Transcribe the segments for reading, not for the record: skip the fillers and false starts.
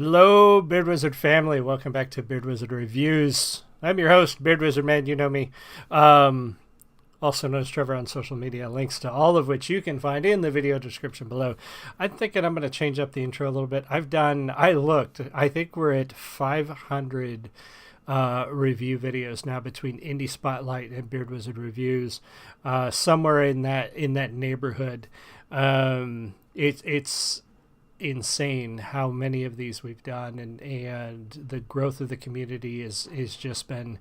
Hello, Beard Wizard family. Welcome back to Beard Wizard Reviews. I'm your host, Beard Wizard Man. You know me. Also known as Trevor on social media. Links to all of which you can find in the video description below. I'm thinking I'm going to change up the intro a little bit. I think we're at 500 review videos now between Indie Spotlight and Beard Wizard Reviews. Somewhere in that neighborhood. It's insane how many of these we've done, and the growth of the community is just been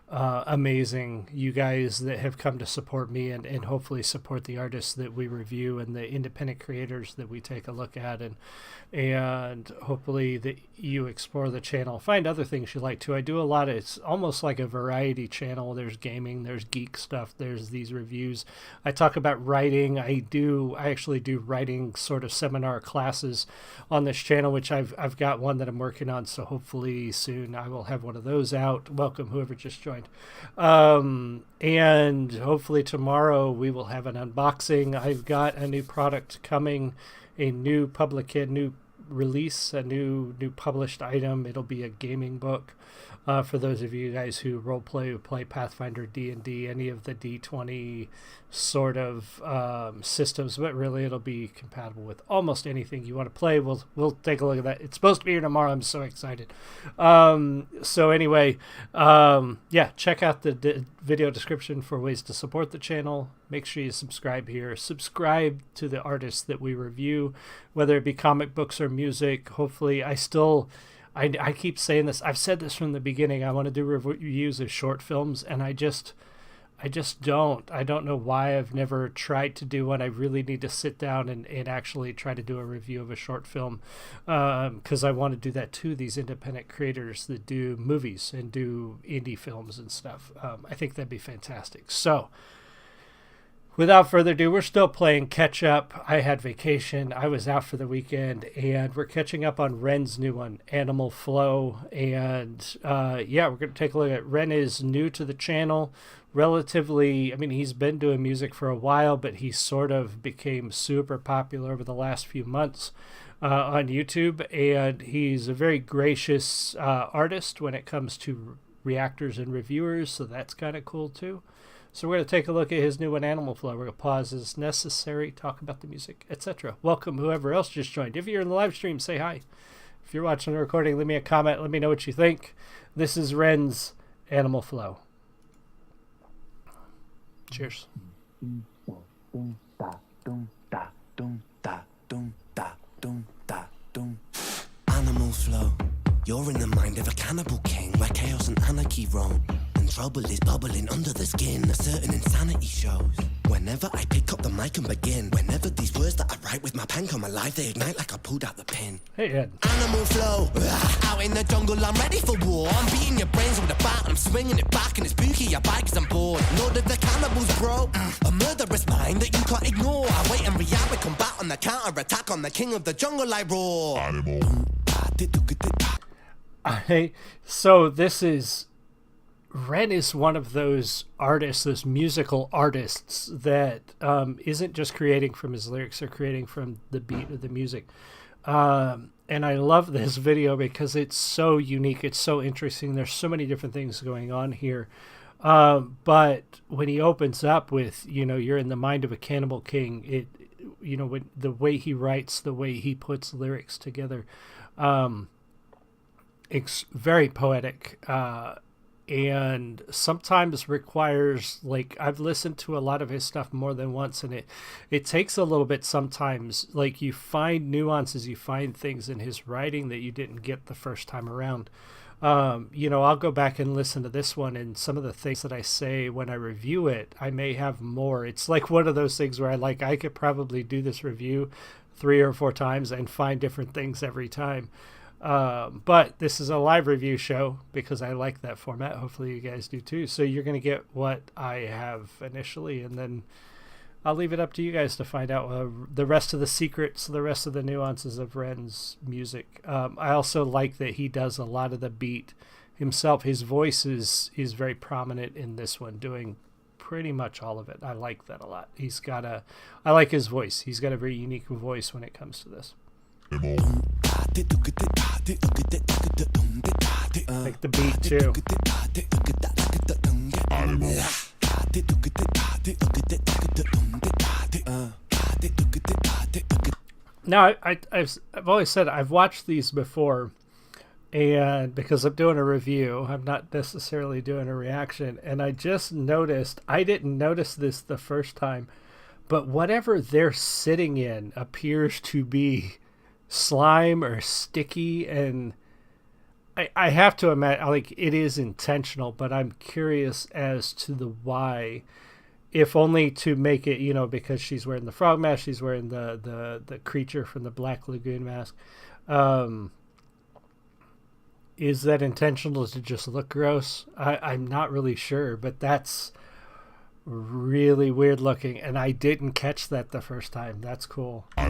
amazing. You guys that have come to support me and hopefully support the artists that we review and the independent creators that we take a look at, and hopefully that you explore the channel, find other things you like too. I do a lot of, it's almost like a variety channel. There's gaming, there's geek stuff, there's these reviews. I talk about writing. I actually do writing sort of seminar classes on this channel, which I've got one that I'm working on, so hopefully soon I will have one of those out. Welcome whoever just joined. And hopefully tomorrow we will have an unboxing. I've got a new product coming, a new release, a new published item. It'll be a gaming book for those of you guys who play Pathfinder, D&D, any of the D20 sort of systems, but really it'll be compatible with almost anything you want to play. We'll take a look at that. It's supposed to be here tomorrow. I'm so excited. So anyway, yeah, check out the video description for ways to support the channel. Make sure you subscribe here. Subscribe to the artists that we review, whether it be comic books or music. Hopefully, I keep saying this. I've said this from the beginning. I want to do reviews of short films, and I just don't. I don't know why I've never tried to do one. I really need to sit down and actually try to do a review of a short film, because I want to do that to these independent creators that do movies and do indie films and stuff. I think that'd be fantastic. So, without further ado, we're still playing catch up. I had vacation. I was out for the weekend, and we're catching up on Ren's new one, Animal Flow. And yeah, we're going to take a look at Ren. Is new to the channel. Relatively, I mean, he's been doing music for a while, but he sort of became super popular over the last few months on YouTube. And he's a very gracious artist when it comes to reactors and reviewers, so that's kind of cool too. So we're going to take a look at his new one, Animal Flow. We're going to pause as necessary, talk about the music, etc. Welcome whoever else just joined. If you're in the live stream, say hi. If you're watching the recording, leave me a comment. Let me know what you think. This is Ren's Animal Flow. Cheers. Animal Flow. You're in the mind of a cannibal king, where chaos and anarchy roam. Trouble is bubbling under the skin, a certain insanity shows. Whenever I pick up the mic and begin, whenever these words that I write with my pen come alive, they ignite like I pulled out the pin. Hey, Ed. Animal Flow, out in the jungle, I'm ready for war. I'm beating your brains with a bat, I'm swinging it back, and it's spooky, I bite 'cause I'm bored. Lord of the cannibals, bro, a murderous mind that you can't ignore. I wait and react with combat on the counter-attack, on the king of the jungle I roar. So this is... Ren is one of those artists, those musical artists that isn't just creating from his lyrics or creating from the beat of the music. And I love this video because it's so unique. It's so interesting. There's so many different things going on here. But when he opens up with, you're in the mind of a cannibal king, when the way he writes, the way he puts lyrics together, it's very poetic. And sometimes requires, like, I've listened to a lot of his stuff more than once, and it takes a little bit sometimes. Like, you find nuances, you find things in his writing that you didn't get the first time around. I'll go back and listen to this one, and some of the things that I say when I review it, I may have more. It's like one of those things where I could probably do this review 3 or 4 times and find different things every time. But this is a live review show because I like that format. Hopefully you guys do too. So you're going to get what I have initially, and then I'll leave it up to you guys to find out the rest of the secrets, the rest of the nuances of Ren's music. I also like that he does a lot of the beat himself. His voice is very prominent in this one, doing pretty much all of it. I like that a lot. I like his voice. He's got a very unique voice when it comes to this. Like the beat too. Now, I've always said I've watched these before, and because I'm doing a review, I'm not necessarily doing a reaction, and I just noticed, I didn't notice this the first time, but whatever they're sitting in appears to be slime or sticky, and I have to imagine, like, it is intentional, but I'm curious as to the why. If only to make it, because she's wearing the frog mask, she's wearing the creature from the Black Lagoon mask. Is that intentional to just look gross? I'm not really sure, but that's really weird looking, and I didn't catch that the first time. That's cool. I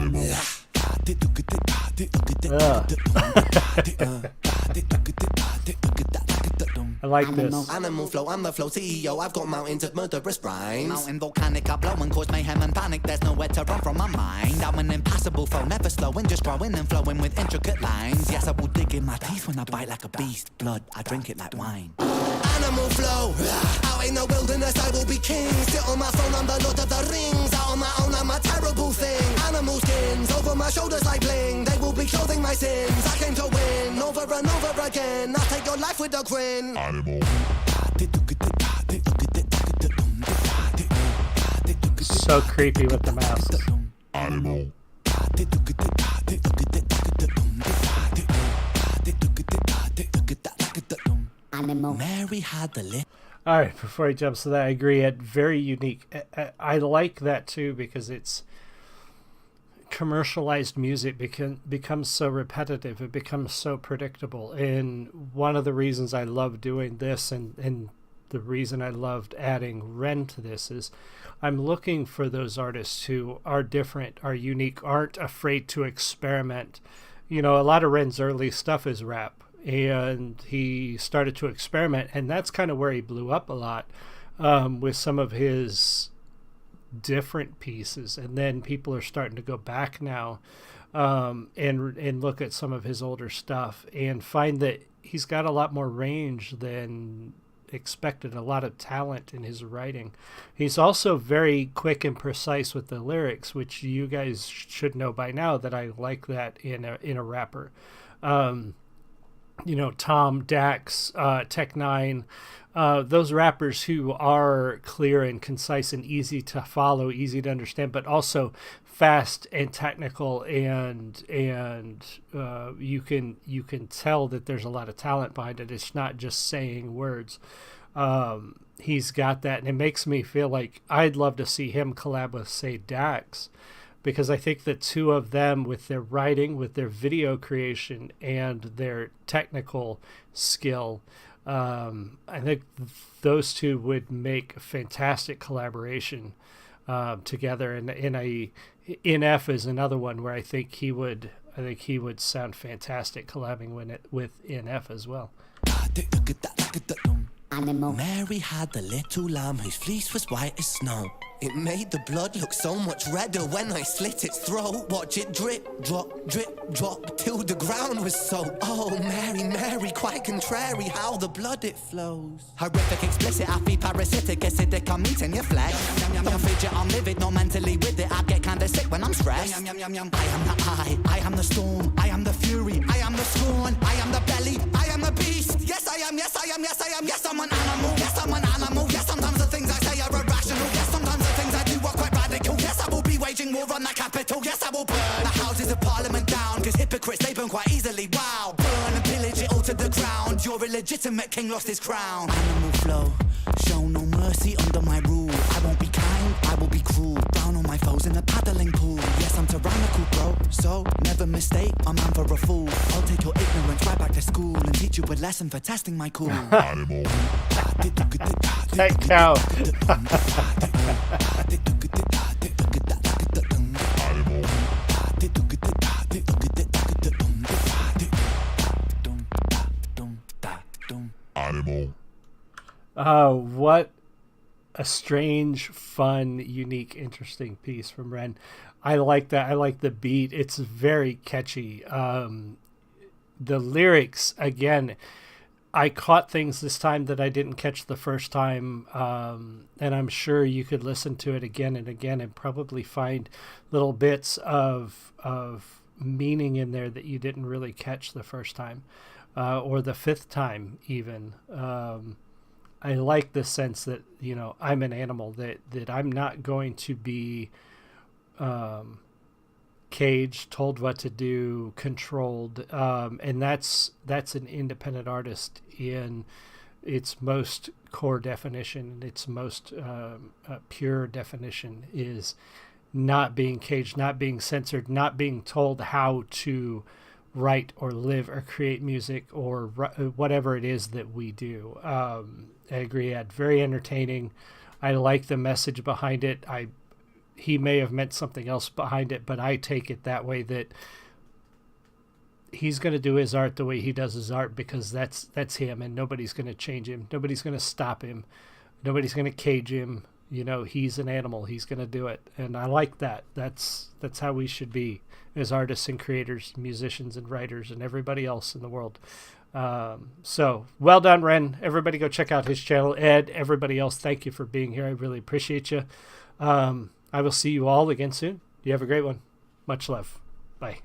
like this. Animal flow, I'm the flow CEO. I've got mountains of murderous rhymes. Mountain volcanic, I blow and cause mayhem and panic. There's nowhere to run from my mind. I'm an impassable foe, never slowing, just growing and flowing with intricate lines. Yes, I will dig in my teeth when I bite like a beast. Blood, I drink it like wine. Animal flow, out in the wilderness I will be king. Sit on my throne, I'm the Lord of the Rings. Out on my own, I'm a terrible thing. Animal skins over my shoulders like bling. They will be clothing my sins. I came to win over and over again. I'll take your life with a grin. Animal. So creepy with the masks. Animal. Animal. Mary had the lip. All right, before he jumps to that, I agree. Very unique. I like that too because it's commercialized music becomes so repetitive. It becomes so predictable. And one of the reasons I love doing this and the reason I loved adding Ren to this is I'm looking for those artists who are different, are unique, aren't afraid to experiment. A lot of Ren's early stuff is rap. And he started to experiment, and that's kind of where he blew up a lot with some of his different pieces. And then people are starting to go back now and look at some of his older stuff and find that he's got a lot more range than expected, a lot of talent in his writing. He's also very quick and precise with the lyrics, which you guys should know by now that I like that in a rapper. Tom, Dax, Tech9, those rappers who are clear and concise and easy to follow, easy to understand, but also fast and technical, and you can tell that there's a lot of talent behind it. It's not just saying words. He's got that, and it makes me feel like I'd love to see him collab with, say, Dax. Because I think the two of them, with their writing, with their video creation, and their technical skill, I think those two would make a fantastic collaboration together. And NF is another one where I think he would sound fantastic collabing with NF as well. Animal. Mary had the little lamb whose fleece was white as snow. It made the blood look so much redder when I slit its throat. Watch it drip, drop, till the ground was soaked. Oh, Mary, Mary, quite contrary how the blood it flows. Horrific, explicit, I feed parasitic, acidic, I'm eating your flesh. Don't fidget, I'm livid, not mentally with it. I get kinda sick when I'm stressed. I am the I am the storm, I am the fury, I am the scorn, I am the belly, I am the beast. Yes, I am, yes, I am, yes, I am, yes, I'm an animal, yes, I'm an animal. Yes, sometimes the things I say are irrational. Yes, sometimes the things I do are quite radical. Yes, I will be waging war on the capital. Yes, I will burn the houses of parliament down, cause hypocrites, they burn quite easily. Wow, burn and pillage it all to the ground. Your illegitimate king lost his crown. Animal flow, show no mercy under my rule. I won't be kind, I will be cruel. Down on my foes in a paddling pool. Yes, I'm tyrannical, bro, so never mistake a man for a fool. I'll take your ignorance right back to school and teach you a lesson for testing my cool. Animal. That cow. Animal. Oh, what a strange, fun, unique, interesting piece from Ren. I like that. I like the beat. It's very catchy. The lyrics, again, I caught things this time that I didn't catch the first time, and I'm sure you could listen to it again and again and probably find little bits of meaning in there that you didn't really catch the first time, or the fifth time even. I like the sense that, you know, I'm an animal, that I'm not going to be caged, told what to do, controlled, and that's an independent artist in its most core definition, its most pure definition, is not being caged, not being censored, not being told how to write or live or create music or whatever it is that we do. I agree, Ed. Very entertaining. I like the message behind it. He may have meant something else behind it, but I take it that way, that he's going to do his art the way he does his art, because that's him, and nobody's going to change him. Nobody's going to stop him. Nobody's going to cage him. You know, he's an animal. He's going to do it. And I like that. That's how we should be as artists and creators, musicians and writers and everybody else in the world. So well done, Ren. Everybody go check out his channel. Ed, everybody else, thank you for being here. I really appreciate you. I will see you all again soon. You have a great one. Much love. Bye.